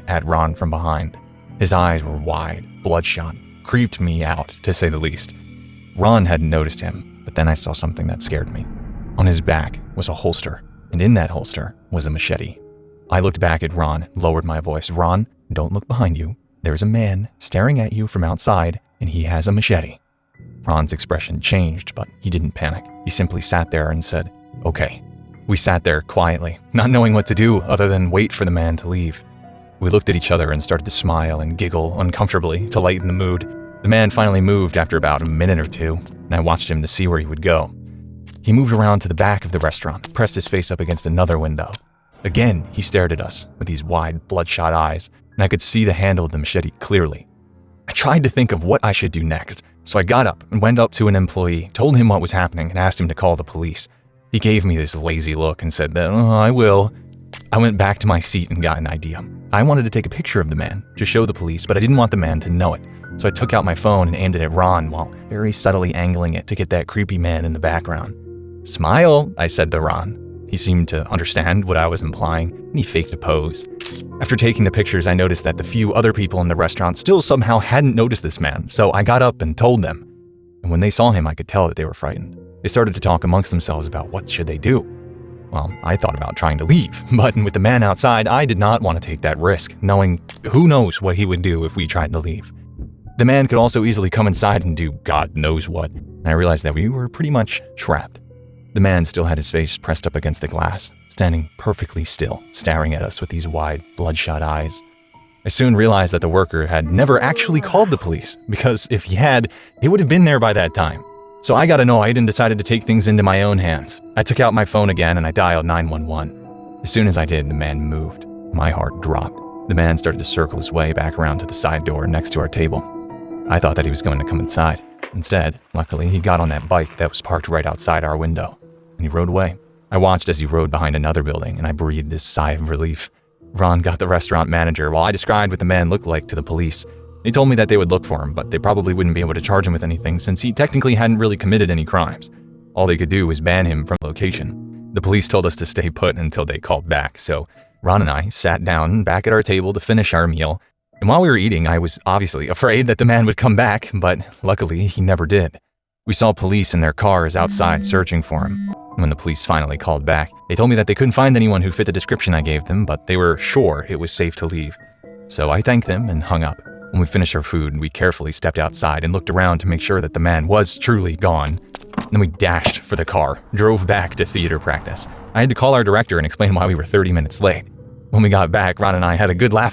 at Ron from behind. His eyes were wide, bloodshot, creeped me out, to say the least. Ron hadn't noticed him, but then I saw something that scared me. On his back was a holster, and in that holster was a machete. I looked back at Ron, lowered my voice. Ron, don't look behind you. There's a man staring at you from outside, and he has a machete. Ron's expression changed, but he didn't panic. He simply sat there and said, "Okay." We sat there quietly, not knowing what to do other than wait for the man to leave. We looked at each other and started to smile and giggle uncomfortably to lighten the mood. The man finally moved after about a minute or two, and I watched him to see where he would go. He moved around to the back of the restaurant, pressed his face up against another window. Again, he stared at us with these wide, bloodshot eyes, and I could see the handle of the machete clearly. I tried to think of what I should do next, so I got up and went up to an employee, told him what was happening, and asked him to call the police. He gave me this lazy look and said that, I will. I went back to my seat and got an idea. I wanted to take a picture of the man to show the police, but I didn't want the man to know it. So I took out my phone and aimed it at Ron while very subtly angling it to get that creepy man in the background. "Smile," I said to Ron. He seemed to understand what I was implying, and he faked a pose. After taking the pictures, I noticed that the few other people in the restaurant still somehow hadn't noticed this man, so I got up and told them. And when they saw him, I could tell that they were frightened. They started to talk amongst themselves about what should they do. Well, I thought about trying to leave, but with the man outside, I did not want to take that risk, knowing who knows what he would do if we tried to leave. The man could also easily come inside and do God knows what, and I realized that we were pretty much trapped. The man still had his face pressed up against the glass, standing perfectly still, staring at us with these wide, bloodshot eyes. I soon realized that the worker had never actually called the police, because if he had, they would have been there by that time. So I got annoyed and decided to take things into my own hands. I took out my phone again and I dialed 911. As soon as I did, the man moved. My heart dropped. The man started to circle his way back around to the side door next to our table. I thought that he was going to come inside. Instead, luckily, he got on that bike that was parked right outside our window, and he rode away. I watched as he rode behind another building, and I breathed this sigh of relief. Ron got the restaurant manager while I described what the man looked like to the police. He told me that they would look for him, but they probably wouldn't be able to charge him with anything since he technically hadn't really committed any crimes. All they could do was ban him from the location. The police told us to stay put until they called back, so Ron and I sat down back at our table to finish our meal. And while we were eating, I was obviously afraid that the man would come back, but luckily he never did. We saw police in their cars outside searching for him. When the police finally called back, they told me that they couldn't find anyone who fit the description I gave them, but they were sure it was safe to leave. So I thanked them and hung up. When we finished our food, we carefully stepped outside and looked around to make sure that the man was truly gone. Then we dashed for the car, drove back to theater practice. I had to call our director and explain why we were 30 minutes late. When we got back, Ron and I had a good laugh